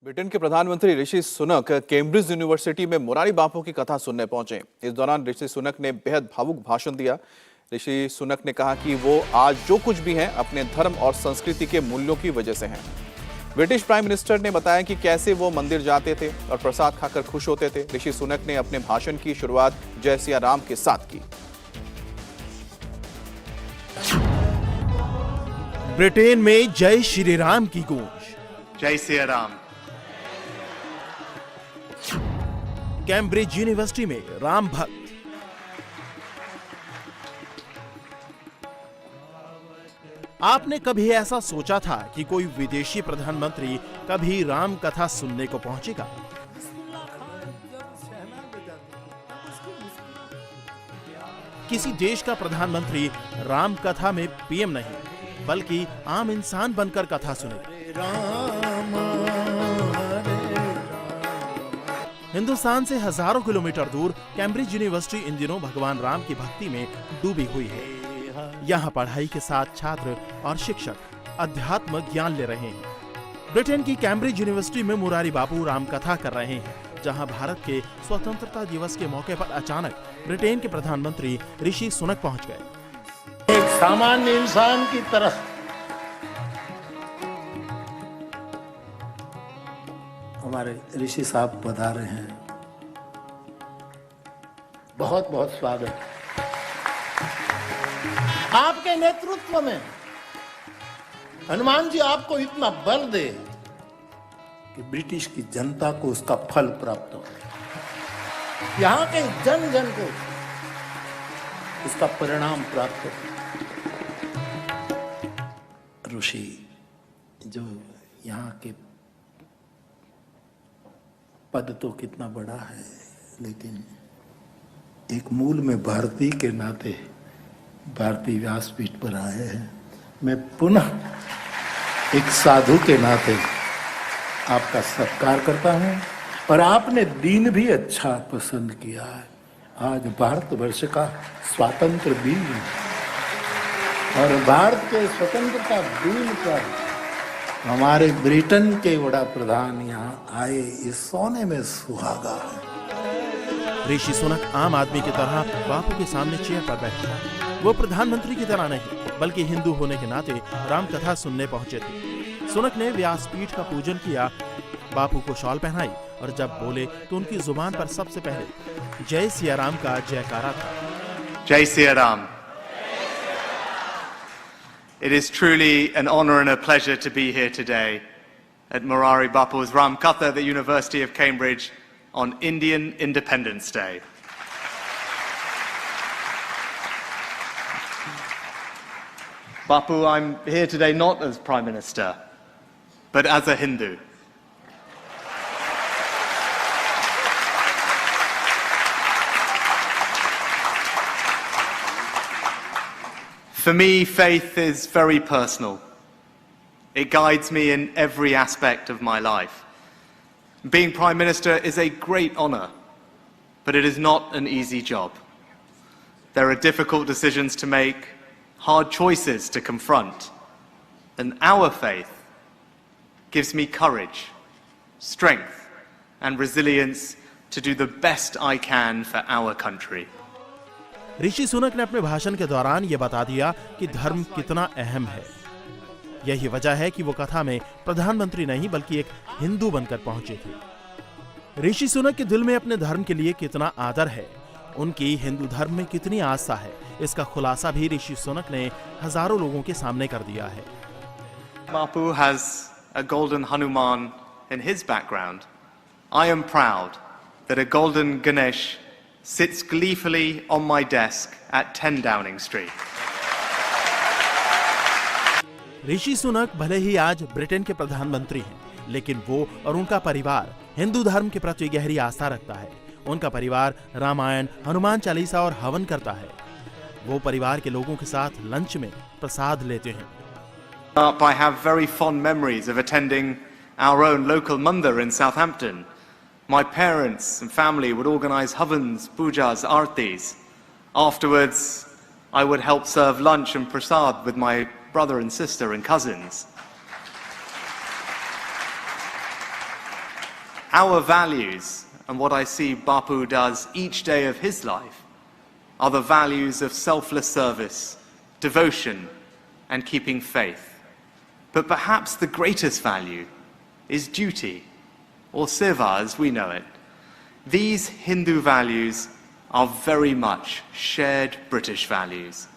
Britain के प्रधानमंत्री Rishi Sunak Cambridge university में मुरारी बापू की कथा सुनने पहुंचे। इस दौरान ऋषि सुनक ने बेहद भावुक भाषण दिया। ऋषि सुनक ने कहा कि वो आज जो कुछ भी हैं अपने धर्म और संस्कृति के मूल्यों की वजह से हैं। ब्रिटिश प्राइम मिनिस्टर ने बताया कि कैसे वो मंदिर जाते थे और प्रसाद खाकर खुश होते थे। ऋषि सुनक ने अपने भाषण की शुरुआत जय सिया राम के साथ की। ब्रिटेन में जय श्री राम की गूंज। जय सिया राम। कैम्ब्रिज यूनिवर्सिटी में राम भक्त। आपने कभी ऐसा सोचा था कि कोई विदेशी प्रधानमंत्री कभी राम कथा सुनने को पहुंचेगा? किसी देश का प्रधानमंत्री राम कथा में पीएम नहीं बल्कि आम इंसान बनकर कथा सुनेगा। हिंदुस्तान से हजारों किलोमीटर दूर कैम्ब्रिज यूनिवर्सिटी इन दिनों भगवान राम की भक्ति में डूबी हुई है। यहाँ पढ़ाई के साथ छात्र और शिक्षक अध्यात्म ज्ञान ले रहे हैं। ब्रिटेन की कैम्ब्रिज यूनिवर्सिटी में मुरारी बापू राम कथा कर रहे हैं, जहाँ भारत के स्वतंत्रता दिवस के मौके पर अचानक ब्रिटेन के प्रधानमंत्री ऋषि सुनक पहुंच गए। एक सामान्य इंसान की तरह हमारे ऋषि साहब पधारे हैं। बहुत बहुत स्वागत। आपके नेतृत्व में हनुमान जी आपको इतना बल दे कि ब्रिटिश की जनता को उसका फल प्राप्त हो, यहां के जन जन को उसका परिणाम प्राप्त हो। ऋषि जो यहाँ के पद तो कितना बड़ा है, लेकिन एक मूल में भारतीय के नाते भारतीय व्यासपीठ पर आए हैं। मैं पुनः एक साधु के नाते आपका सत्कार करता हूं और आपने दिन भी अच्छा पसंद किया है। आज भारतवर्ष का स्वातंत्र दिन और भारत के स्वतंत्रता दिन पर हमारे ब्रिटेन के वड़ा प्रधान यहाँ आए, इस सोने में सुहागा है। ऋषि सुनक आम आदमी की तरह बापू के सामने चेयर पर बैठे। वो प्रधानमंत्री की तरह नहीं बल्कि हिंदू होने के नाते राम कथा सुनने पहुंचे थे। सुनक ने व्यासपीठ का पूजन किया, बापू को शॉल पहनाई और जब बोले तो उनकी जुबान पर सबसे पहले जय सिया राम का जयकारा था। Jai Siya Ram. It is truly an honor and a pleasure to be here today at Murari Bapu's Ram Katha at the University of Cambridge on Indian Independence Day. Bapu, I'm here today not as Prime Minister, but as a Hindu. For me, faith is very personal. It guides me in every aspect of my life. Being Prime Minister is a great honor, but it is not an easy job. There are difficult decisions to make, hard choices to confront, and our faith gives me courage, strength, and resilience to do the best I can for our country. Rishi Sunak ने अपने भाषण के दौरान ये बता दिया कि धर्म कितना अहम है। यही वजह है कि वो कथा में प्रधानमंत्री नहीं बल्कि एक हिंदू बनकर पहुंचे थे। ऋषि सुनक के दिल में अपने धर्म के लिए कितना आदर है, उनकी हिंदू धर्म में कितनी आस्था है, इसका खुलासा भी ऋषि सुनक ने हजारों लोगों के सामने कर दिया है। Bapu has a golden Hanuman in his background. I am proud that a golden Ganesh sits gleefully on my desk at 10 Downing Street. Rishi Sunak भले ही आज ब्रिटेन के प्रधानमंत्री हैं, लेकिन वो और उनका परिवार हिंदू धर्म के प्रति गहरी आस्था रखता है। उनका परिवार रामायण, हनुमान चालीसा और हवन करता है। वो परिवार के लोगों के साथ लंच में प्रसाद लेते हैं। I have very fond memories of attending our own local mandir in Southampton. My parents and family would organize havans, pujas, artis. Afterwards, I would help serve lunch and prasad with my brother and sister and cousins. Our values, and what I see Bapu does each day of his life, are the values of selfless service, devotion, and keeping faith. But perhaps the greatest value is duty, or seva as we know it. These Hindu values are very much shared British values.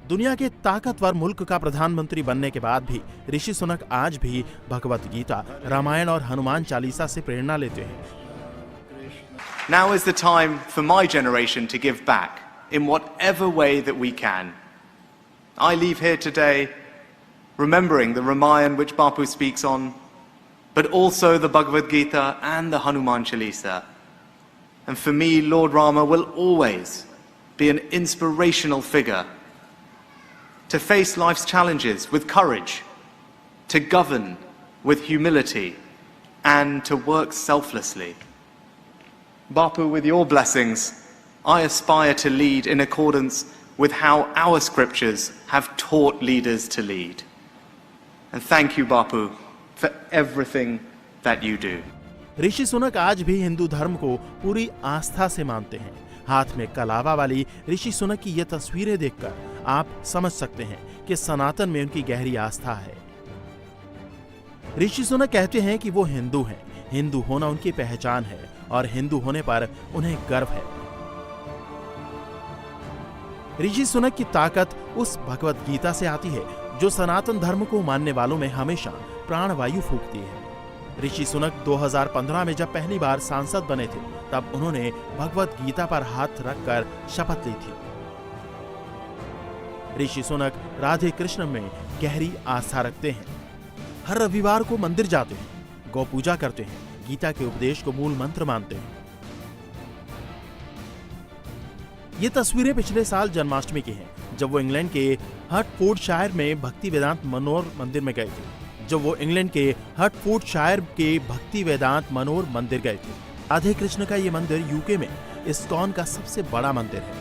दुनिया के ताकतवर मुल्क का प्रधानमंत्री बनने के बाद भी ऋषि सुनक आज भी भगवत गीता, रामायण और हनुमान चालीसा से प्रेरणा लेते हैं। Now is the time for my generation to give back in whatever way that we can. I leave here today remembering the Ramayana which Bapu speaks on, but also the Bhagavad Gita and the Hanuman Chalisa. And for me, Lord Rama will always be an inspirational figure to face life's challenges with courage, to govern with humility, and to work selflessly. Bapu, with your blessings, I aspire to lead in accordance with how our scriptures have taught leaders to lead. And thank you, Bapu, for everything that you do. Rishi Sunak आज भी हिंदू धर्म को पूरी आस्था से मानते हैं। हाथ में कलावा वाली ऋषि सुनक की ये तस्वीरें देखकर आप समझ सकते हैं कि सनातन में उनकी गहरी आस्था है। ऋषि सुनक कहते हैं कि वो हिंदू हैं, हिंदू होना उनकी पहचान है और हिंदू होने पर उन्हें गर्व है। ऋषि सुनक की ताकत उस भगवत गीता से आती है जो सनातन धर्म को मानने वालों में हमेशा प्राणवायु फूंकती है। ऋषि सुनक 2015 में जब पहली बार सांसद बने थे, तब उन्होंने भगवत गीता पर हाथ रखकर शपथ ली थी। ऋषि सुनक राधे कृष्ण में गहरी आस्था रखते हैं। हर रविवार को मंदिर जाते हैं, गौ पूजा करते हैं, गीता के उपदेश को मूल मंत्र मानते हैं। ये तस्वीरें पिछले साल जन्माष्टमी की हैं, जब वो इंग्लैंड के हर्टफोर्डशायर में भक्ति वेदांत मनोर मंदिर में गए थे। राधे कृष्ण का ये मंदिर यूके में इस्कॉन का सबसे बड़ा मंदिर है।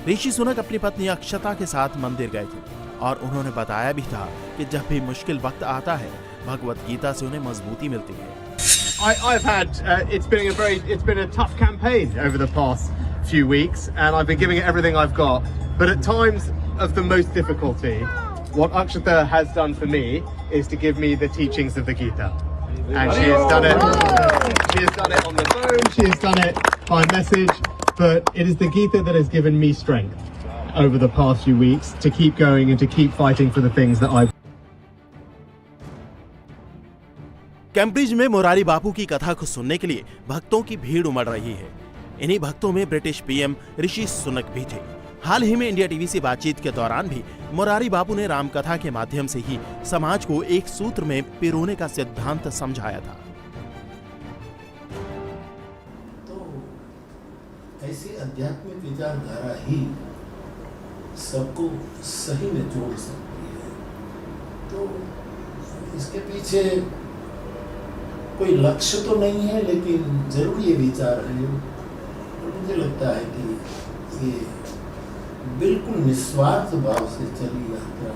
ऋषि सुनक अपनी पत्नी अक्षता के साथ मंदिर गए थे और उन्होंने बताया भी था कि जब भी मुश्किल वक्त आता है, भगवत गीता से उन्हें मजबूती मिलती है। It's been a tough campaign over the past few weeks, and I've been giving it everything I've got. But at times of the most difficulty, what Akshata has done for me is to give me the teachings of the Gita, and she has done it. She has done it on the phone. She has done it by message. But it is the Gita that has given me strength over the past few weeks to keep going and to keep fighting for the things that I. Cambridge में मोरारी बापू की कथा को सुनने के लिए भक्तों की भीड़ उमड़ रही है। इन्हीं भक्तों में ब्रिटिश पीएम ऋषि सुनक भी थे। हाल ही में इंडिया टीवी से बातचीत के दौरान भी मोरारी बापू ने रामकथा के माध्यम से ही समाज को एक सूत्र में पिरोने का सिद्धांत समझाया था। ऐसी आध्यात्मिक विचारधारा ही सबको सही में जोड़ सकती है। तो इसके पीछे कोई लक्ष्य तो नहीं है, लेकिन जरूर ये विचार है और मुझे लगता है कि ये बिल्कुल निस्वार्थ भाव से चली यात्रा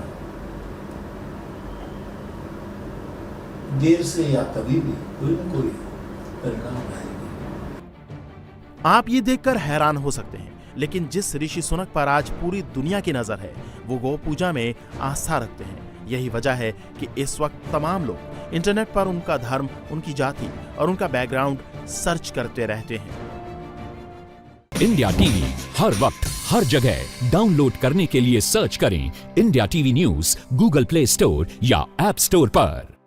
देर से या कभी भी कोई न कोई परिणाम आएगी। आप ये देखकर हैरान हो सकते हैं, लेकिन जिस ऋषि सुनक पर आज पूरी दुनिया की नजर है, वो गौ पूजा में आस्था रखते हैं। यही वजह है कि इस वक्त तमाम लोग इंटरनेट पर उनका धर्म, उनकी जाति और उनका बैकग्राउंड सर्च करते रहते हैं। इंडिया टीवी हर वक्त हर जगह डाउनलोड करने के लिए सर्च करें India TV news Google play store या ऐप स्टोर पर।